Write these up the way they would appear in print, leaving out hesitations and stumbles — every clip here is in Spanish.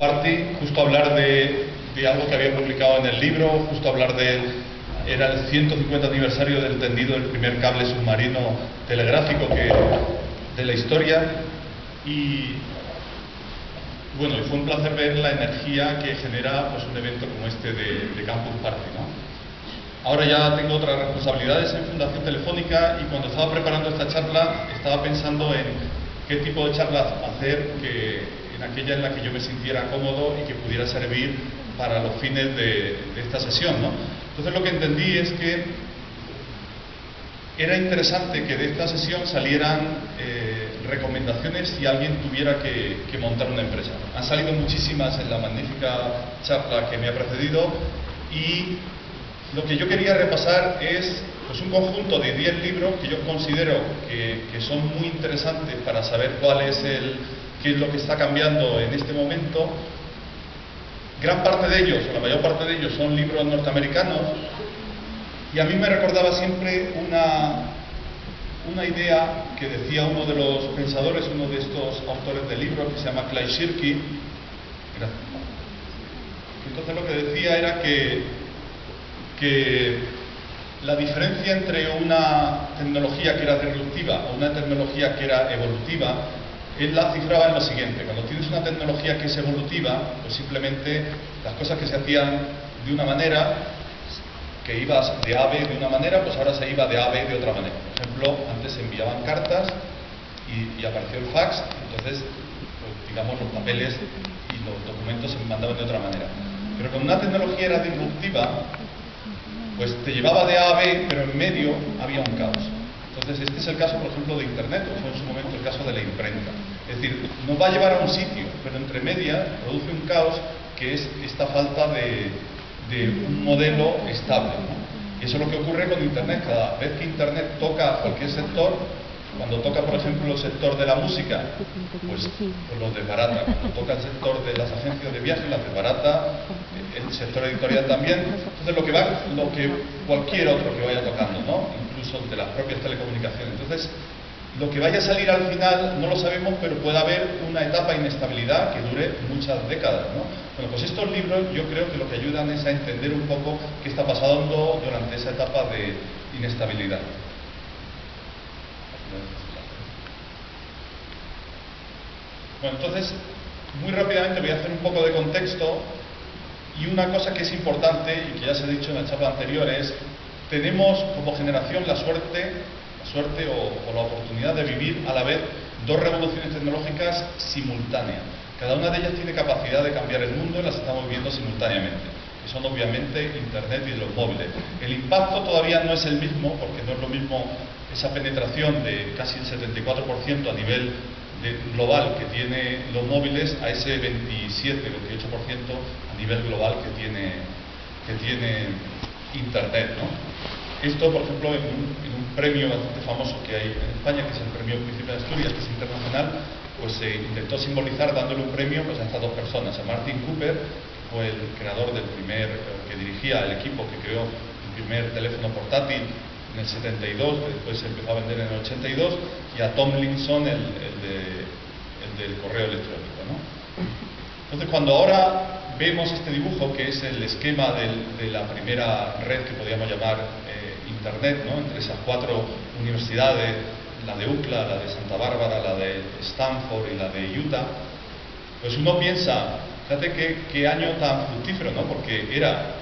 Party, justo hablar de algo que había publicado en el libro, justo hablar era el 150 aniversario del tendido del primer cable submarino telegráfico de la historia, y bueno, y fue un placer ver la energía que genera pues un evento como este de Campus Party, ¿no? Ahora ya tengo otras responsabilidades en Fundación Telefónica, y cuando estaba preparando esta charla estaba pensando en qué tipo de charlas hacer, en aquella en la que yo me sintiera cómodo y que pudiera servir para los fines de esta sesión, ¿no? Entonces lo que entendí es que era interesante que de esta sesión salieran recomendaciones si alguien tuviera que montar una empresa. Han salido muchísimas en la magnífica charla que me ha precedido, y lo que yo quería repasar es pues un conjunto de 10 libros que yo considero que son muy interesantes para saber qué es lo que está cambiando en este momento. Gran parte de ellos, o la mayor parte de ellos, son libros norteamericanos, y a mí me recordaba siempre una idea que decía uno de los pensadores, uno de estos autores del libro, que se llama Clay Shirky. Entonces lo que decía era que la diferencia entre una tecnología que era disruptiva o una tecnología que era evolutiva, él la cifraba en lo siguiente: cuando tienes una tecnología que es evolutiva, pues simplemente las cosas que se hacían de una manera, que ibas de A a B de una manera, pues ahora se iba de A a B de otra manera. Por ejemplo, antes se enviaban cartas y apareció el fax, entonces pues, digamos, los papeles y los documentos se mandaban de otra manera. Pero cuando una tecnología era disruptiva, pues te llevaba de A a B, pero en medio había un caos. Entonces este es el caso, por ejemplo, de Internet, o fue en su momento el caso de la imprenta. Es decir, nos va a llevar a un sitio, pero entre medias produce un caos, que es esta falta de un modelo estable, ¿no? Y eso es lo que ocurre con Internet. Cada vez que Internet toca cualquier sector, cuando toca, por ejemplo, el sector de la música, pues lo desbarata. Cuando toca el sector de las agencias de viajes, las desbarata, el sector editorial también. Entonces lo que cualquier otro que vaya tocando, ¿no? Incluso de las propias telecomunicaciones. Entonces, lo que vaya a salir al final no lo sabemos, pero puede haber una etapa de inestabilidad que dure muchas décadas, ¿no? Bueno, pues estos libros yo creo que lo que ayudan es a entender un poco qué está pasando durante esa etapa de inestabilidad. Bueno, entonces, muy rápidamente voy a hacer un poco de contexto, y una cosa que es importante y que ya se ha dicho en la charla anterior es: tenemos como generación la suerte o la oportunidad de vivir a la vez dos revoluciones tecnológicas simultáneas. Cada una de ellas tiene capacidad de cambiar el mundo y las estamos viviendo simultáneamente, que son obviamente Internet y los móviles. El impacto todavía no es el mismo, porque no es lo mismo esa penetración de casi el 74% a nivel global que tiene los móviles a ese 27-28% a nivel global que tiene Internet, ¿no? Esto, por ejemplo, en un premio bastante famoso que hay en España, que es el Premio Príncipe de Asturias, que es internacional, pues se intentó simbolizar dándole un premio pues, a estas dos personas: a Martin Cooper, que fue el creador que dirigía el equipo que creó el primer teléfono portátil en el 72, que después se empezó a vender en el 82, y a Tomlinson, el del correo electrónico, ¿no? Entonces, cuando ahora vemos este dibujo, que es el esquema de la primera red que podríamos llamar Internet, ¿no? Entre esas 4 universidades, la de UCLA, la de Santa Bárbara, la de Stanford y la de Utah, pues uno piensa, fíjate qué año tan fructífero, ¿no? Porque era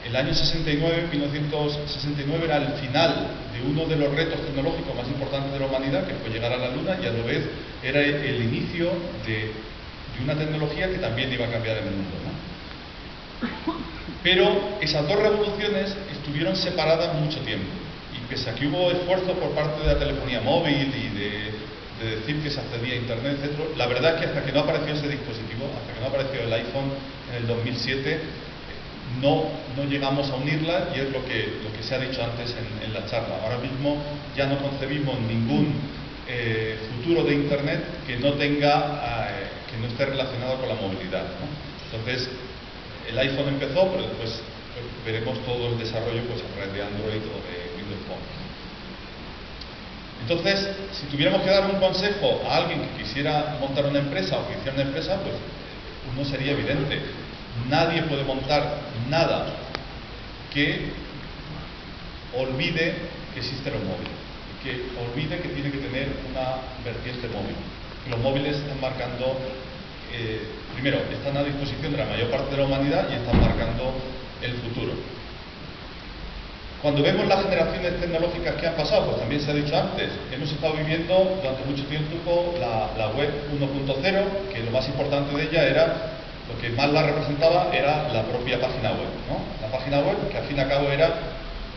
el año 1969 era el final de uno de los retos tecnológicos más importantes de la humanidad, que fue llegar a la Luna, y a la vez era el inicio de una tecnología que también iba a cambiar el mundo, ¿no? Pero esas dos revoluciones estuvieron separadas mucho tiempo, y pese a que hubo esfuerzo por parte de la telefonía móvil y de decir que se accedía a Internet, etc., la verdad es que hasta que no apareció ese dispositivo, hasta que no apareció el iPhone en el 2007, no llegamos a unirla, y es lo que se ha dicho antes en la charla. Ahora mismo ya no concebimos ningún futuro de Internet que no esté relacionado con la movilidad, ¿no? Entonces, el iPhone empezó, pero después pues, veremos todo el desarrollo pues, a través de Android o de Windows Phone. Entonces, si tuviéramos que dar un consejo a alguien que quisiera montar una empresa o que hiciera una empresa, pues uno sería evidente. Nadie puede montar nada que olvide que existen los móviles, que olvide que tiene que tener una vertiente móvil. Los móviles están marcando, primero, están a disposición de la mayor parte de la humanidad y están marcando el futuro. Cuando vemos las generaciones tecnológicas que han pasado, pues también se ha dicho antes, hemos estado viviendo durante mucho tiempo la web 1.0, que lo más importante de ella era, lo que más la representaba era la propia página web, ¿no? La página web, que al fin y al cabo era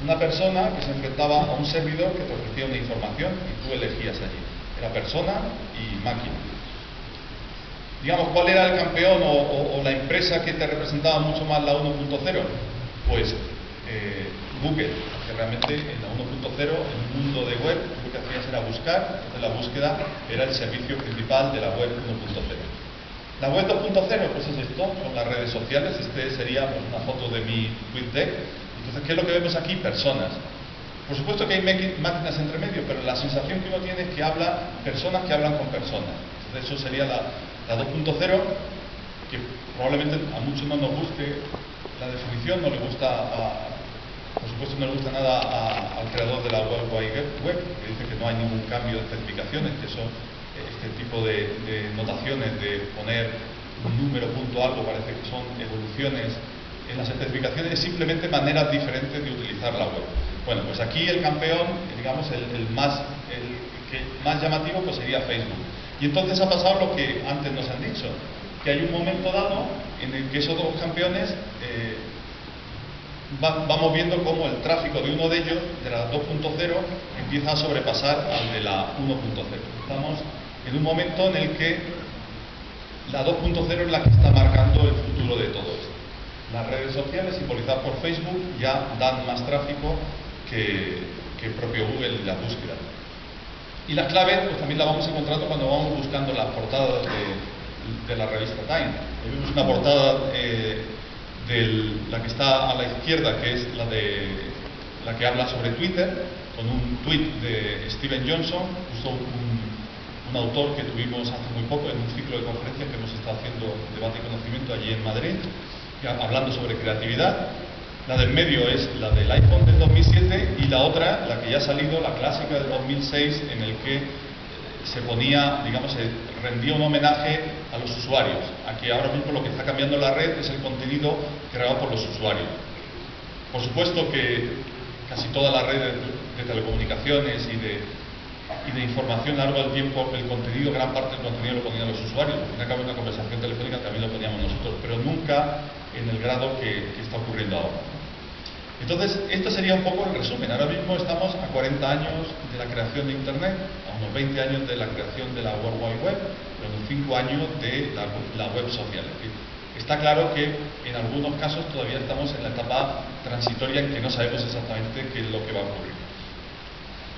una persona que se enfrentaba a un servidor que te ofrecía una información y tú elegías allí. Era persona y máquina. Digamos, ¿cuál era el campeón o la empresa que te representaba mucho más la 1.0? Pues Google, que realmente en la 1.0, en un mundo de web, lo que hacías era buscar, entonces la búsqueda era el servicio principal de la web 1.0. La web 2.0, pues es esto, son las redes sociales. Este sería pues, una foto de mi TweetDeck. Entonces, ¿qué es lo que vemos aquí? Personas. Por supuesto que hay máquinas entre medio, pero la sensación que uno tiene es que personas que hablan con personas. Entonces, eso sería la 2.0, que probablemente a muchos no nos guste la definición, no le gusta por supuesto no le gusta nada al creador de la World Wide Web, que dice que no hay ningún cambio de certificaciones, que son este tipo de notaciones de poner un número, punto, algo, parece que son evoluciones en las certificaciones, es simplemente maneras diferentes de utilizar la web. Bueno, pues aquí el campeón, digamos, el que más llamativo, pues sería Facebook. Y entonces ha pasado lo que antes nos han dicho, que hay un momento dado en el que esos dos campeones vamos viendo cómo el tráfico de uno de ellos, de la 2.0, empieza a sobrepasar al de la 1.0. Estamos en un momento en el que la 2.0 es la que está marcando el futuro de todo esto. Las redes sociales, simbolizadas por Facebook, ya dan más tráfico que propio Google en las búsquedas. Y las claves, pues también las vamos encontrando cuando vamos buscando las portadas de la revista Time. Vemos una portada la que está a la izquierda, que es la que habla sobre Twitter, con un tweet de Steven Johnson, justo un autor que tuvimos hace muy poco en un ciclo de conferencias que hemos estado haciendo debate y conocimiento allí en Madrid, hablando sobre creatividad. La del medio es la del iPhone del 2007 y la otra, la que ya ha salido, la clásica del 2006, en el que se ponía, digamos, se rendía un homenaje a los usuarios. Aquí ahora mismo lo que está cambiando la red es el contenido creado por los usuarios. Por supuesto que casi todas las redes de telecomunicaciones y de información a lo largo del tiempo, el contenido, gran parte del contenido lo ponían los usuarios. Al fin y al cabo, una conversación telefónica también lo poníamos nosotros, pero nunca en el grado que está ocurriendo ahora. Entonces, esto sería un poco el resumen. Ahora mismo estamos a 40 años de la creación de Internet, a unos 20 años de la creación de la World Wide Web, y a unos 5 años de la web social. Es decir, está claro que en algunos casos todavía estamos en la etapa transitoria en que no sabemos exactamente qué es lo que va a ocurrir.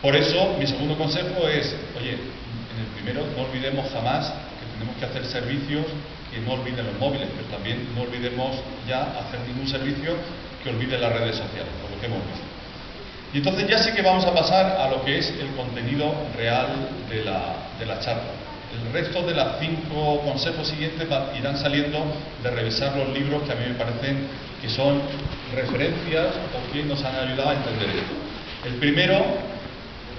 Por eso, mi segundo consejo es, oye, en el primero, no olvidemos jamás que tenemos que hacer servicios que no olviden los móviles, pero también no olvidemos ya hacer ningún servicio que olvide las redes sociales, por lo que hemos visto. Y entonces ya sí que vamos a pasar a lo que es el contenido real de la charla. El resto de los 5 consejos siguientes irán saliendo de revisar los libros que a mí me parecen que son referencias o que nos han ayudado a entender esto. El primero,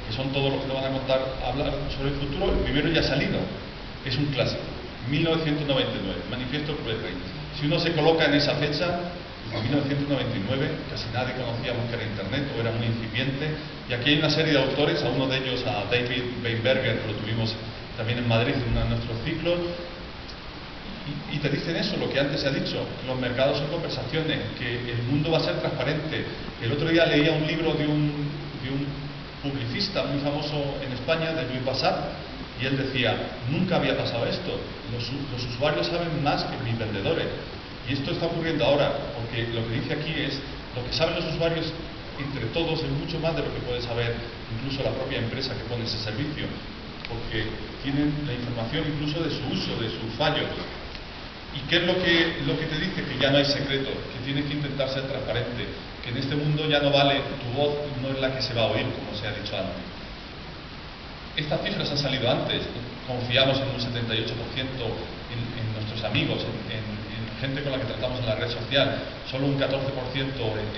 que son todos los que nos van a contar, hablar sobre el futuro, el primero ya ha salido, es un clásico, 1999, Manifiesto Club Rey. Si uno se coloca en esa fecha, en 1999, casi nadie conocíamos que era Internet o era muy incipiente, y aquí hay una serie de autores, a uno de ellos, a David Weinberger, que lo tuvimos también en Madrid en uno de nuestros ciclos, y te dicen eso, lo que antes se ha dicho, los mercados son conversaciones, que el mundo va a ser transparente. El otro día leía un libro de un publicista muy famoso en España, de Luis Bassat, y él decía, nunca había pasado esto, los usuarios saben más que mis vendedores. Y esto está ocurriendo ahora, porque lo que dice aquí es, lo que saben los usuarios entre todos es mucho más de lo que puede saber incluso la propia empresa que pone ese servicio, porque tienen la información incluso de su uso, de sus fallos. ¿Y qué es lo que te dice? Que ya no hay secreto, que tienes que intentar ser transparente, que en este mundo ya no vale tu voz, no es la que se va a oír, como se ha dicho antes. Estas cifras han salido antes, confiamos en un 78% en nuestros amigos, en gente con la que tratamos en la red social, solo un 14%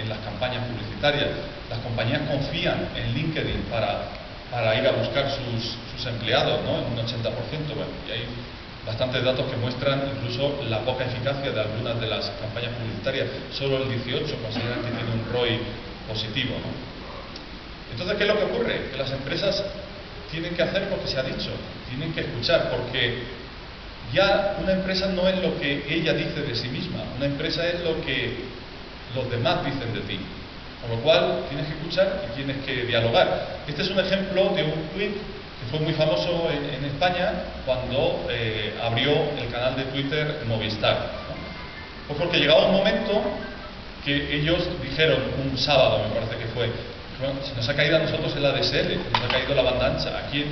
en las campañas publicitarias. Las compañías confían en LinkedIn para ir a buscar sus empleados, ¿no? En un 80%. Bueno, y hay bastantes datos que muestran incluso la poca eficacia de algunas de las campañas publicitarias. Solo el 18% consideran que tiene un ROI positivo, ¿no? Entonces, ¿qué es lo que ocurre? Que las empresas tienen que hacer lo que se ha dicho, tienen que escuchar, porque ya una empresa no es lo que ella dice de sí misma, una empresa es lo que los demás dicen de ti. Con lo cual, tienes que escuchar y tienes que dialogar. Este es un ejemplo de un tuit que fue muy famoso en España cuando abrió el canal de Twitter Movistar, ¿no? Pues porque llegaba un momento que ellos dijeron, un sábado me parece que fue, bueno, se nos ha caído a nosotros el ADSL, se nos ha caído la banda ancha, y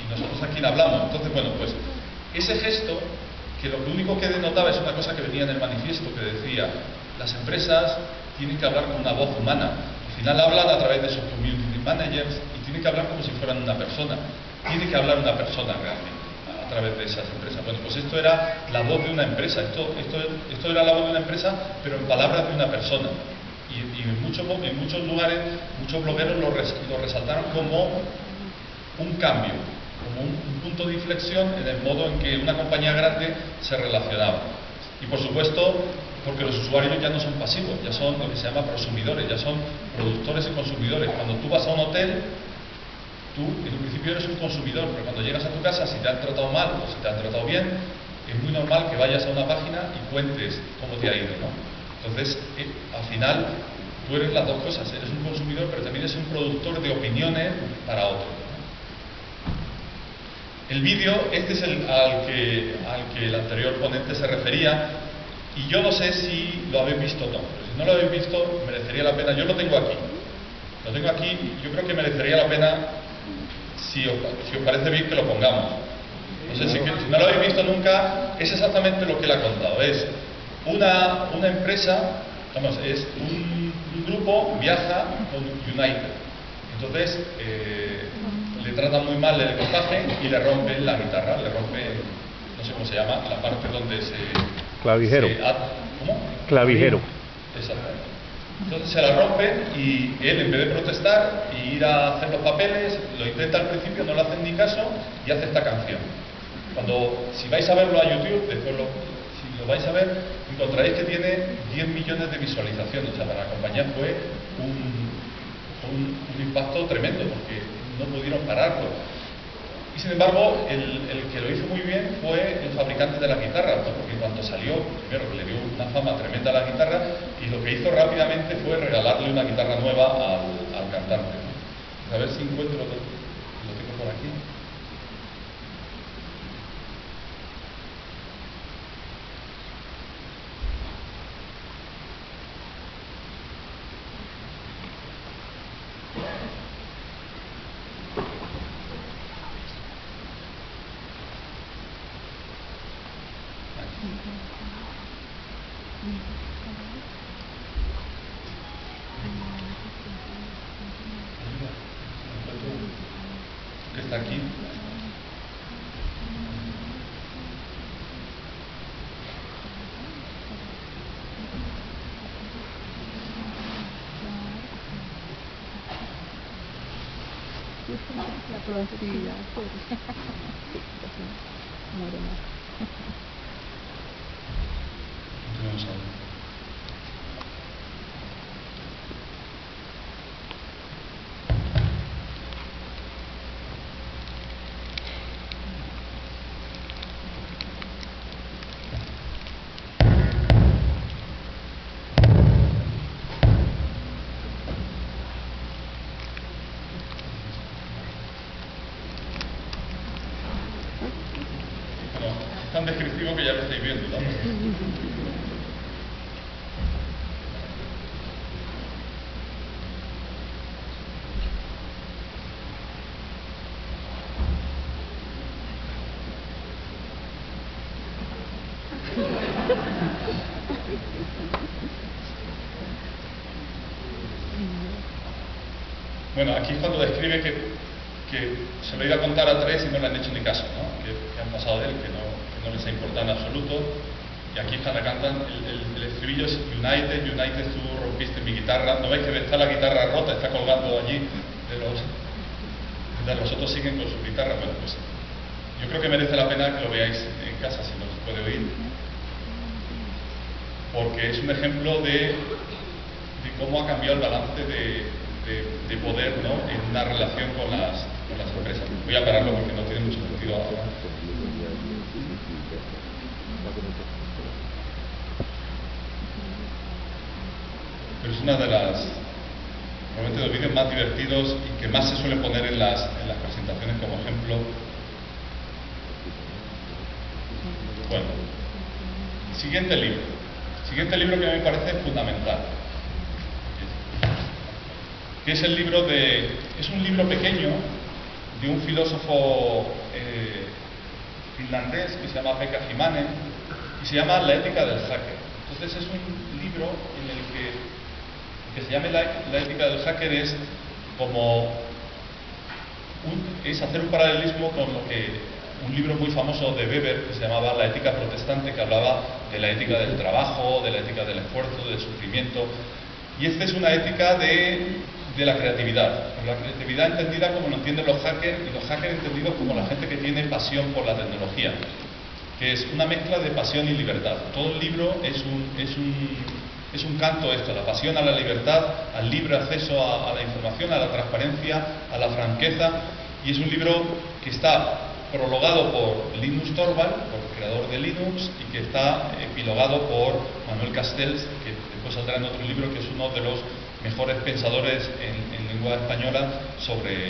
nosotros a quién hablamos. Entonces, bueno, pues ese gesto, que lo único que denotaba es una cosa que venía en el manifiesto, que decía, las empresas tienen que hablar con una voz humana. Al final hablan a través de sus community managers y tienen que hablar como si fueran una persona. Tiene que hablar una persona realmente a través de esas empresas. Bueno, pues esto era la voz de una empresa. Esto era la voz de una empresa, pero en palabras de una persona. Y en muchos lugares, muchos blogueros lo resaltaron como un cambio, como un punto de inflexión en el modo en que una compañía grande se relacionaba. Y por supuesto, porque los usuarios ya no son pasivos, ya son lo que se llama prosumidores, ya son productores y consumidores. Cuando tú vas a un hotel, tú en un principio eres un consumidor, pero cuando llegas a tu casa, si te han tratado mal o si te han tratado bien, es muy normal que vayas a una página y cuentes cómo te ha ido, ¿no? Entonces, al final, tú eres las dos cosas, eres un consumidor, pero también eres un productor de opiniones para otros, ¿no? El vídeo, este es al que el anterior ponente se refería, y yo no sé si lo habéis visto o no, pero si no lo habéis visto, merecería la pena. Yo lo tengo aquí, y yo creo que merecería la pena, si os parece bien, que lo pongamos. No sé si no lo habéis visto nunca, es exactamente lo que él ha contado. Es una empresa, vamos, es un grupo viaja con United. Entonces, le tratan muy mal el equipaje y le rompen la guitarra, le rompen, no sé cómo se llama, la parte donde se... Clavijero. ¿Cómo? Clavijero. Exactamente. Entonces se la rompen y él, en vez de protestar y ir a hacer los papeles, lo intenta al principio, no le hacen ni caso y hace esta canción. Si vais a verlo a YouTube, después si lo vais a ver, encontraréis que tiene 10 millones de visualizaciones. O sea, para la compañía fue un impacto tremendo porque no pudieron pararlo. Y sin embargo, el que lo hizo muy bien fue el fabricante de la guitarra, porque cuando salió, primero le dio una fama tremenda a la guitarra y lo que hizo rápidamente fue regalarle una guitarra nueva al cantante, ¿no? A ver si encuentro, lo tengo por aquí. Que está aquí. La productividad muere más. Tenemos algo. Es tan descriptivo que ya lo estáis viendo, ¿no? Bueno, aquí es cuando describe que se lo iba a contar a tres y no le han hecho ni caso, ¿no? Que han pasado de él, que no les ha importado en absoluto. Y aquí cantan, el estribillo es United, United, tú rompiste mi guitarra. ¿No veis que está la guitarra rota? Está colgando allí mientras los otros siguen con su guitarra. Bueno, pues yo creo que merece la pena que lo veáis en casa, si no se puede oír, porque es un ejemplo de cómo ha cambiado el balance de poder, ¿no?, en una relación con las empresas. Voy a pararlo porque no tiene mucho sentido ahora. Pero es una de probablemente los vídeos más divertidos y que más se suele poner en las presentaciones como ejemplo. Bueno, siguiente libro que a mí me parece fundamental, que es el libro es un libro pequeño de un filósofo finlandés que se llama Pekka Himanen y se llama La ética del hacker. Entonces es un libro en el que se llame la ética del hacker es como es hacer un paralelismo con lo que un libro muy famoso de Weber que se llamaba La ética protestante, que hablaba de la ética del trabajo, de la ética del esfuerzo, del sufrimiento. Y esta es una ética de la creatividad, la creatividad entendida como lo entienden los hackers, y los hackers entendidos como la gente que tiene pasión por la tecnología, que es una mezcla de pasión y libertad. Todo el libro es un canto esto, la pasión a la libertad, al libre acceso a la información, a la transparencia, a la franqueza, y es un libro que está prologado por Linus Torvald, por el creador de Linux, y que está epilogado por Manuel Castells, que después saldrá en otro libro, que es uno de los mejores pensadores en lengua española sobre